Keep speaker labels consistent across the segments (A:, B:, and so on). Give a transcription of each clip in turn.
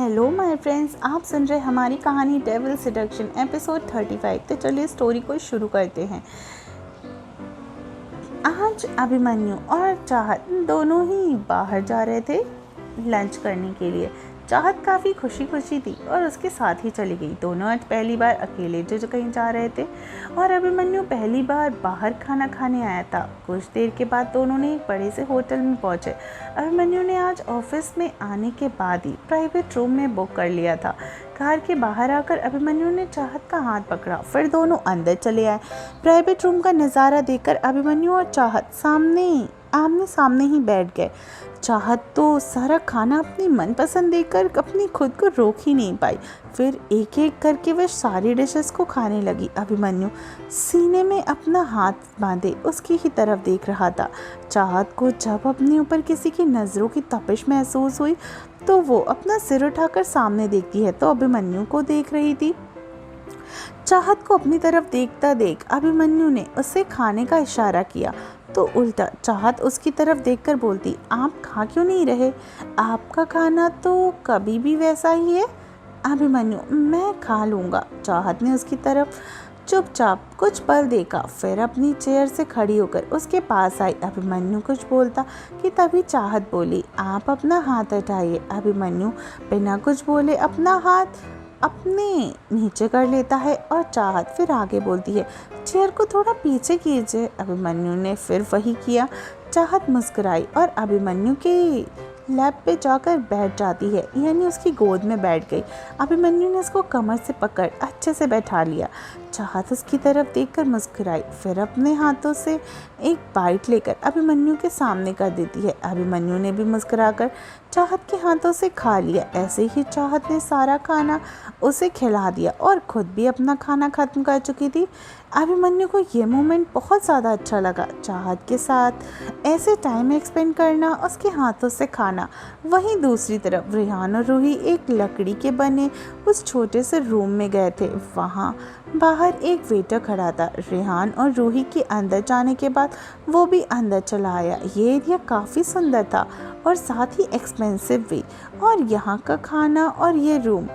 A: Hello my friends, आप सुन रहे हमारी कहानी डेविल सेडक्शन एपिसोड 35। तो चलिए स्टोरी को शुरू करते हैं। आज अभिमन्यु और चाहत दोनों ही बाहर जा रहे थे लंच करने के लिए। चाहत काफ़ी खुशी खुशी थी और उसके साथ ही चली गई। दोनों आज पहली बार अकेले जो कहीं जा रहे थे और अभिमन्यु पहली बार बाहर खाना खाने आया था। कुछ देर के बाद दोनों ने एक बड़े से होटल में पहुंचे। अभिमन्यु ने आज ऑफिस में आने के बाद ही प्राइवेट रूम में बुक कर लिया था। कार के बाहर आकर अभिमन्यु ने चाहत का हाथ पकड़ा, फिर दोनों अंदर चले आए। प्राइवेट रूम का नज़ारा देखकर अभिमन्यु और चाहत आमने सामने ही बैठ गए। चाहत तो सारा खाना अपनी मनपसंद देखकर अपनी खुद को रोक ही नहीं पाई। फिर एक एक करके वह सारी डिशेस को खाने लगी। अभिमन्यु सीने में अपना हाथ बांधे उसकी ही तरफ देख रहा था। चाहत को जब अपने ऊपर किसी की नज़रों की तपिश महसूस हुई तो वो अपना सिर उठाकर सामने देखती है तो अभिमन्यु को देख रही थी। चाहत को अपनी तरफ देखता देख अभिमन्यु ने उसे खाने का इशारा किया तो उल्टा चाहत उसकी तरफ देखकर बोलती, आप खा क्यों नहीं रहे? आपका खाना तो कभी भी वैसा ही है। अभिमन्यु, मैं खा लूँगा। चाहत ने उसकी तरफ चुपचाप कुछ पल देखा, फिर अपनी चेयर से खड़ी होकर उसके पास आई। अभिमन्यु कुछ बोलता कि तभी चाहत बोली, आप अपना हाथ हटाइए। अभिमन्यु बिना कुछ बोले अपना हाथ अपने नीचे कर लेता है और चाहत फिर आगे बोलती है, चेयर को थोड़ा पीछे कीजिए। अभिमन्यु ने फिर वही किया। चाहत मुस्कुराई और अभिमन्यु के लैब पे जाकर बैठ जाती है, यानी उसकी गोद में बैठ गई। अभिमन्यु ने उसको कमर से पकड़ अच्छे से बैठा लिया। चाहत उसकी तरफ देखकर मुस्कुराई, फिर अपने हाथों से एक बाइट लेकर अभिमन्यु के सामने कर देती है। अभिमन्यु ने भी मुस्कुराकर चाहत के हाथों से खा लिया। ऐसे ही चाहत ने सारा खाना उसे खिला दिया और खुद भी अपना खाना खत्म कर चुकी थी। अभिमन्यु को ये मोमेंट बहुत ज़्यादा अच्छा लगा। चाहत के साथ ऐसे टाइम एक्सपेंड करना, उसके हाथों से खाना। वहीं दूसरी तरफ रेहान और रूही एक लकड़ी के बने उस छोटे से रूम में गए थे। वहाँ बाहर एक वेटर खड़ा था। रेहान और रूही के अंदर जाने के बाद वो भी अंदर चला आया। ये एरिया काफ़ी सुंदर था और साथ ही एक्सपेंसिव भी। और यहाँ का खाना और ये रूम,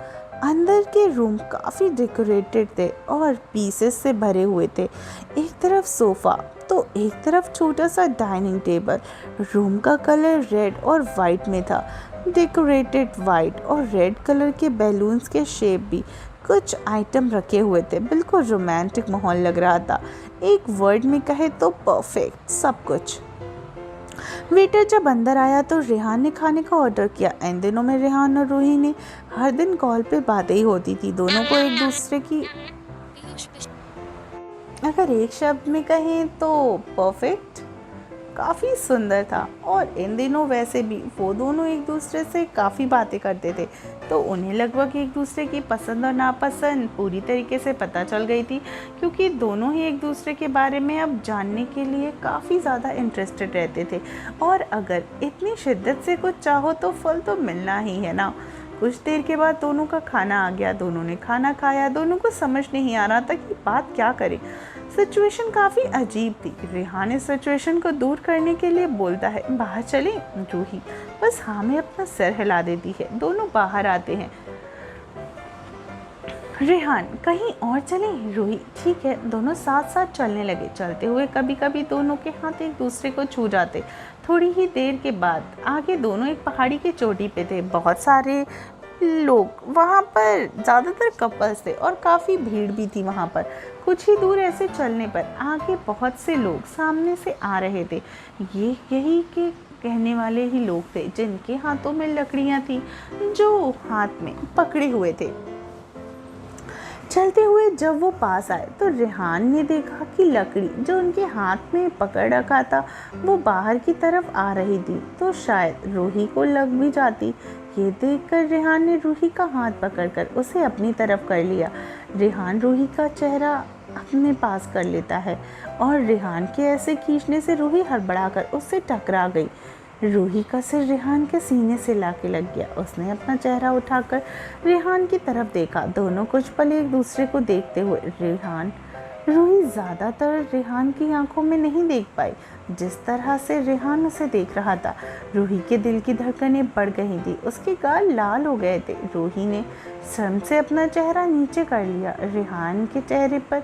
A: अंदर के रूम काफ़ी डेकोरेटेड थे और पीसेस से भरे हुए थे। एक तरफ सोफ़ा तो एक तरफ छोटा सा डाइनिंग टेबल। रूम का कलर रेड और वाइट में था। डेकोरेटेड वाइट और रेड कलर के बैलून्स के शेप भी कुछ आइटम रखे हुए थे। बिल्कुल रोमांटिक माहौल लग रहा था। एक वर्ड में कहे तो परफेक्ट सब कुछ। वेटर जब अंदर आया तो रेहान ने खाने का ऑर्डर किया। इन दिनों में रेहान और रूही ने हर दिन कॉल पे बातें ही होती थी। दोनों को एक दूसरे की, अगर एक शब्द में कहें तो परफेक्ट, काफ़ी सुंदर था। और इन दिनों वैसे भी वो दोनों एक दूसरे से काफ़ी बातें करते थे तो उन्हें लगभग एक दूसरे की पसंद और नापसंद पूरी तरीके से पता चल गई थी, क्योंकि दोनों ही एक दूसरे के बारे में अब जानने के लिए काफ़ी ज़्यादा इंटरेस्टेड रहते थे। और अगर इतनी शिद्दत से कुछ चाहो तो फल तो मिलना ही है ना। कुछ देर के बाद दोनों का खाना आ गया। दोनों ने खाना खाया। दोनों को समझ नहीं आ रहा था कि बात क्या करें। सिचुएशन काफ़ी अजीब थी। रेहान इस सिचुएशन को दूर करने के लिए बोलता है, बाहर चलें? रूही बस हाँ में अपना सिर हिला देती है। दोनों बाहर आते हैं। रेहान, कहीं और चलें? रूही, ठीक है। दोनों साथ साथ चलने लगे। चलते हुए कभी कभी दोनों के हाथ एक दूसरे को छू जाते। थोड़ी ही देर के बाद आगे दोनों एक पहाड़ी की चोटी पे थे। बहुत सारे लोग वहाँ पर, ज़्यादातर कपल्स थे और काफ़ी भीड़ भी थी वहाँ पर। कुछ ही दूर ऐसे चलने पर आगे बहुत से लोग सामने से आ रहे थे। ये यही के कहने वाले ही लोग थे जिनके हाथों में लकड़ियाँ थी जो हाथ में पकड़े हुए थे। चलते हुए जब वो पास आए तो रेहान ने देखा कि लकड़ी जो उनके हाथ में पकड़ रखा था वो बाहर की तरफ आ रही थी, तो शायद रूही को लग भी जाती। ये देखकर रेहान ने रूही का हाथ पकड़कर उसे अपनी तरफ कर लिया। रेहान रूही का चेहरा अपने पास कर लेता है और रेहान के ऐसे खींचने से रूही हड़बड़ाकर उससे टकरा गई। रूही का सिर रेहान के सीने से लाके लग गया। उसने अपना चेहरा उठाकर रेहान की तरफ देखा। दोनों कुछ पल एक दूसरे को देखते हुए रेहान रूही ज़्यादातर रेहान की आंखों में नहीं देख पाई जिस तरह से रेहान उसे देख रहा था। रूही के दिल की धड़कनें बढ़ गई थी, उसके गाल लाल हो गए थे। रूही ने शर्म से अपना चेहरा नीचे कर लिया। रेहान के चेहरे पर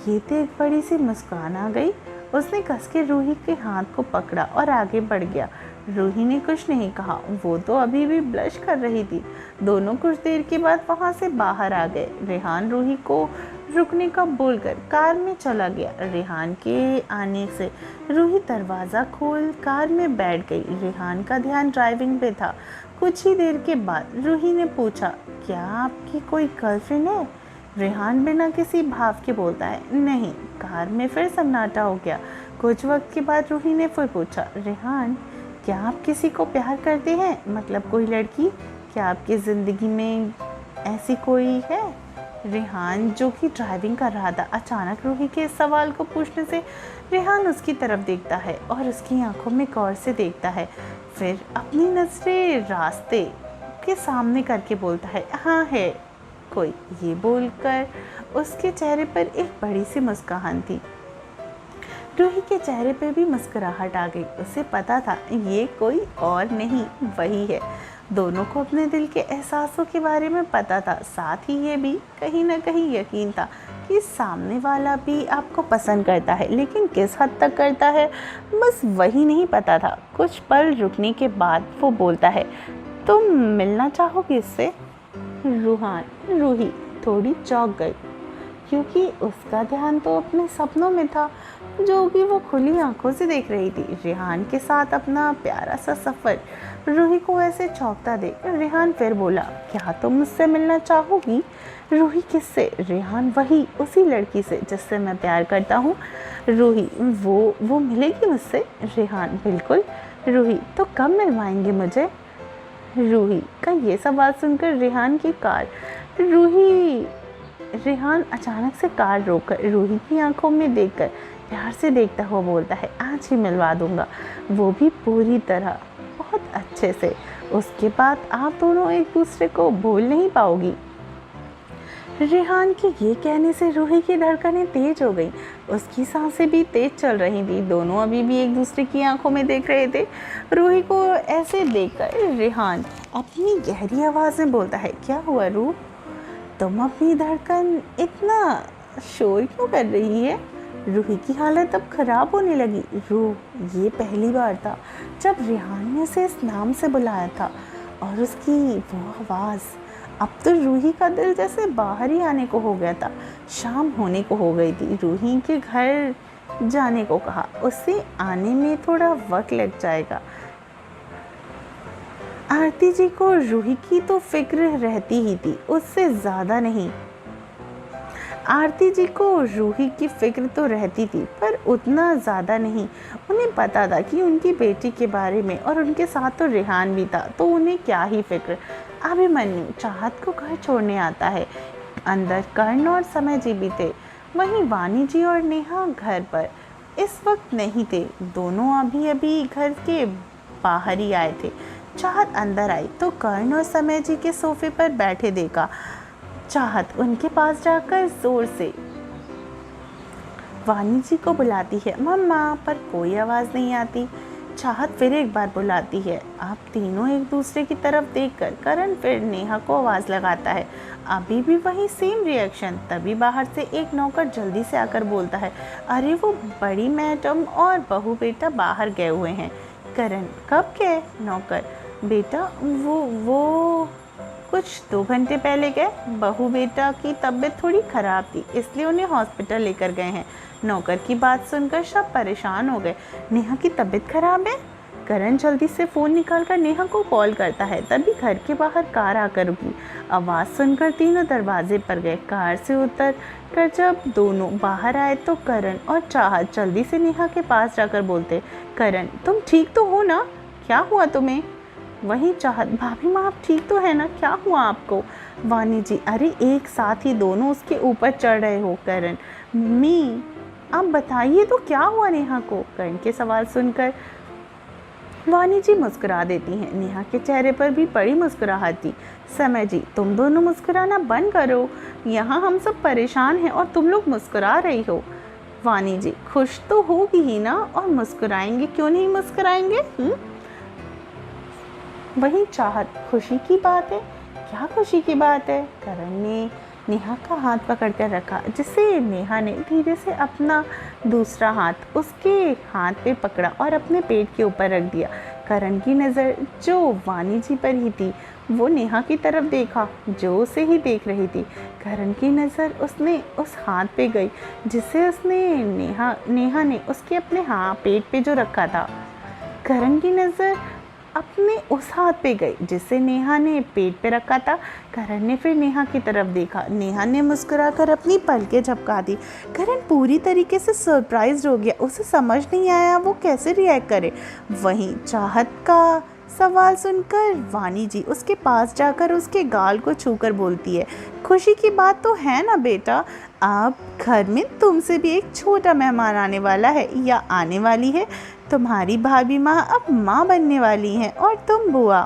A: ये देख बड़ी सी मुस्कान आ गई। उसने कस के रूही के हाथ को पकड़ा और आगे बढ़ गया। रूही ने कुछ नहीं कहा, वो तो अभी भी ब्लश कर रही थी। दोनों कुछ देर के बाद वहाँ से बाहर आ गए। रेहान रूही को रुकने का बोलकर कार में चला गया। रेहान के आने से रूही दरवाज़ा खोल कार में बैठ गई। रेहान का ध्यान ड्राइविंग पे था। कुछ ही देर के बाद रूही ने पूछा, क्या आपकी कोई गर्लफ्रेंड है? रेहान बिना किसी भाव के बोलता है, नहीं। कार में फिर सन्नाटा हो गया। कुछ वक्त के बाद रूही ने फिर पूछा, रेहान क्या आप किसी को प्यार करते हैं? मतलब कोई लड़की? क्या आपकी ज़िंदगी में ऐसी कोई है? रेहान जो कि ड्राइविंग कर रहा था, अचानक रूही के इस सवाल को पूछने से रेहान उसकी तरफ देखता है और उसकी आंखों में गौर से देखता है। फिर अपनी नज़रें रास्ते के सामने करके बोलता है, हाँ है कोई। ये बोलकर उसके चेहरे पर एक बड़ी सी मुस्कान थी। रूही के चेहरे पे भी मुस्कुराहट आ गई। उसे पता था ये कोई और नहीं, वही है। दोनों को अपने दिल के एहसासों के बारे में पता था। साथ ही ये भी कहीं ना कहीं यकीन था कि सामने वाला भी आपको पसंद करता है, लेकिन किस हद तक करता है बस वही नहीं पता था। कुछ पल रुकने के बाद वो बोलता है, तुम मिलना चाहोगे इससे? रूही थोड़ी चौंक गई क्योंकि उसका ध्यान तो अपने सपनों में था जो कि वो खुली आंखों से देख रही थी। रेहान के साथ अपना प्यारा सा सफ़र रूही को ऐसे चौंकता देख रेहान फिर बोला, क्या तुम मुझसे मिलना चाहोगी? रूही किससे? रेहान वही उसी लड़की से जिससे मैं प्यार करता हूँ। रूही वो मिलेगी मुझसे? रेहान बिल्कुल। रूही तो कब मिलवाएंगे मुझे? रूही का ये सवाल सुनकर रेहान की कार रेहान अचानक से कार रोककर रूही की आंखों में देखकर प्यार से देखता हुआ बोलता है, आज ही मिलवा दूंगा, वो भी पूरी तरह, बहुत अच्छे से। उसके बाद आप दोनों एक दूसरे को भूल नहीं पाओगी। रेहान के ये कहने से रूही की धड़कनें तेज हो गई। उसकी सांसें भी तेज चल रही थी। दोनों अभी भी एक दूसरे की आंखों में देख रहे थे। रूही को ऐसे देखकर रेहान अपनी गहरी आवाज़ में बोलता है, क्या हुआ रूह? तुम अपनी धड़कन इतना शोर क्यों कर रही है? रूही की हालत अब ख़राब होने लगी। रूह ये पहली बार था जब रेहान ने उसे इस नाम से बुलाया था और उसकी वो आवाज़। अब तो रूही का दिल जैसे बाहर ही आने को हो गया था। शाम होने को हो गई थी। रूही के घर जाने को कहा। उससे आने में थोड़ा वक्त लग जाएगा। आरती जी को रूही की तो फिक्र रहती ही थी, उससे ज़्यादा नहीं। आरती जी को रूही की फिक्र तो रहती थी पर उतना ज़्यादा नहीं। उन्हें पता था कि उनकी बेटी के बारे में और उनके साथ तो रेहान भी था, तो उन्हें क्या ही फिक्र। अभिमन्यु चाहत को घर छोड़ने आता है। अंदर कर्ण और समय जी भी थे। वहीं वानी जी और नेहा घर पर इस वक्त नहीं थे। दोनों अभी अभी घर के बाहर ही आए थे। चाहत अंदर आई तो कर्ण और समय जी के सोफे पर बैठे देखा। चाहत उनके पास जाकर जोर से वानी जी को बुलाती है, मम्मा, पर कोई आवाज़ नहीं आती। चाहत फिर एक बार बुलाती है। आप तीनों एक दूसरे की तरफ देखकर करण फिर नेहा को आवाज़ लगाता है। अभी भी वही सेम रिएक्शन। तभी बाहर से एक नौकर जल्दी से आकर बोलता है, अरे वो बड़ी मैडम और बहू बेटा बाहर गए हुए हैं। करण, कब गए? नौकर, बेटा वो कुछ 2 घंटे पहले गए। बहू बेटा की तबीयत थोड़ी ख़राब थी इसलिए उन्हें हॉस्पिटल लेकर गए हैं। नौकर की बात सुनकर सब परेशान हो गए। नेहा की तबीयत खराब है? करण जल्दी से फ़ोन निकालकर नेहा को कॉल करता है। तभी घर के बाहर कार आकर रुकी। आवाज़ सुनकर तीनों दरवाजे पर गए। कार से उतर कर जब दोनों बाहर आए तो करण और चाहत जल्दी से नेहा के पास जाकर बोलते, करण तुम ठीक तो हो ना? क्या हुआ तुम्हें? वही चाहत, भाभी माँ आप ठीक तो है ना? क्या हुआ आपको? वानी जी, अरे एक साथ ही दोनों उसके ऊपर चढ़ रहे हो। करण, मम्मी आप बताइए तो क्या हुआ नेहा को? करण के सवाल सुनकर वानी जी मुस्कुरा देती हैं। नेहा के चेहरे पर भी बड़ी मुस्कुराहट थी। समय जी, तुम दोनों मुस्कुराना बंद करो। यहाँ हम सब परेशान हैं और तुम लोग मुस्कुरा रही हो। वानी जी, खुश तो होगी ही ना, और मुस्कुराएंगे, क्यों नहीं मुस्कुराएंगे? वही चाहत, खुशी की बात है। क्या खुशी की बात है? करण ने नेहा का हाथ पकड़ कर रखा, जिससे नेहा ने धीरे से अपना दूसरा हाथ उसके हाथ पे पकड़ा और अपने पेट के ऊपर रख दिया। करण की नज़र जो वानी जी पर ही थी, वो नेहा की तरफ देखा जो उसे ही देख रही थी। करण की नज़र उसने उस हाथ पे गई जिससे उसने नेहा ने उसके अपने पेट पे जो रखा था। करण की नज़र अपने उस हाथ पे गई जिससे नेहा ने पेट पे रखा था। करण ने फिर नेहा की तरफ देखा। नेहा ने मुस्कुराकर अपनी पलकें झपका दी। करण पूरी तरीके से सरप्राइज्ड हो गया। उसे समझ नहीं आया वो कैसे रिएक्ट करे। वहीं चाहत का सवाल सुनकर वानी जी उसके पास जाकर उसके गाल को छूकर बोलती है, खुशी की बात तो है ना बेटा, अब घर में तुमसे भी एक छोटा मेहमान आने वाला है या आने वाली है। तुम्हारी भाभी माँ अब माँ बनने वाली हैं और तुम बुआ।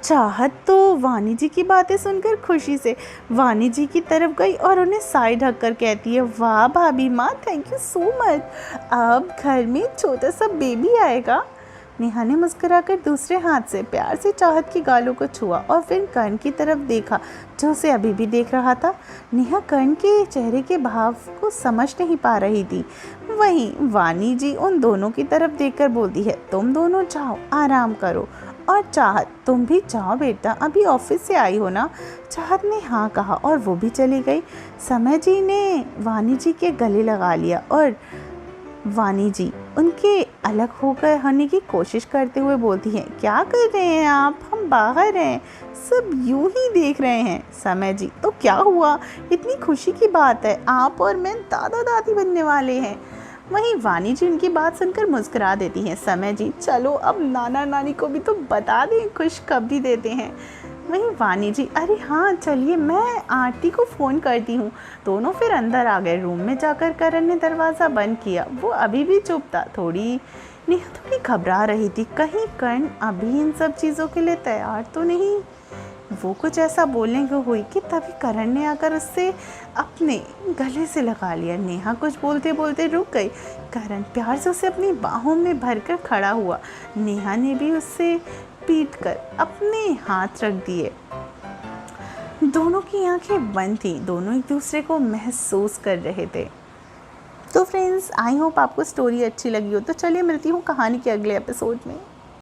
A: चाहत तो वानी जी की बातें सुनकर खुशी से वानी जी की तरफ गई और उन्हें साइड हककर कहती है, वाह भाभी माँ, थैंक यू सो मच, अब घर में छोटा सा बेबी आएगा। नेहा ने मुस्कुराकर दूसरे हाथ से प्यार से चाहत की गालों को छुआ और फिर कर्ण की तरफ देखा जो उसे अभी भी देख रहा था। नेहा कर्ण के चेहरे के भाव को समझ नहीं पा रही थी। वहीं वानी जी उन दोनों की तरफ देखकर बोलती है, तुम दोनों जाओ आराम करो, और चाहत तुम भी जाओ बेटा, अभी ऑफिस से आई हो ना। चाहत ने हाँ कहा और वो भी चली गई। समय जी ने वानी जी के गले लगा लिया और वानी जी उनके अलग होने की कोशिश करते हुए बोलती हैं, क्या कर रहे हैं आप, हम बाहर हैं, सब यूं ही देख रहे हैं। समय जी, तो क्या हुआ, इतनी खुशी की बात है, आप और मैं दादा दादी बनने वाले हैं। वहीं वानी जी उनकी बात सुनकर मुस्कुरा देती हैं। समय जी, चलो अब नाना नानी को भी तो बता दें खुश खबरी देते हैं। वहीं वानी जी, अरे हाँ चलिए, मैं आंटी को फ़ोन करती हूँ। दोनों फिर अंदर आ गए। रूम में जाकर करण ने दरवाज़ा बंद किया। वो अभी भी चुप था। नेहा थोड़ी घबरा रही थी, कहीं कर्ण अभी इन सब चीज़ों के लिए तैयार तो नहीं। वो कुछ ऐसा बोलने को हुई कि तभी करण ने आकर उससे अपने गले से लगा लिया। नेहा कुछ बोलते बोलते रुक गई। करण प्यार से उसे अपनी बाहों में भरकर खड़ा हुआ। नेहा ने भी उससे पीट कर अपने हाथ रख दिए। दोनों की आंखें बंद थी, दोनों एक दूसरे को महसूस कर रहे थे। तो फ्रेंड्स, आई होप आपको स्टोरी अच्छी लगी हो। तो चलिए मिलती हूँ कहानी के अगले एपिसोड में।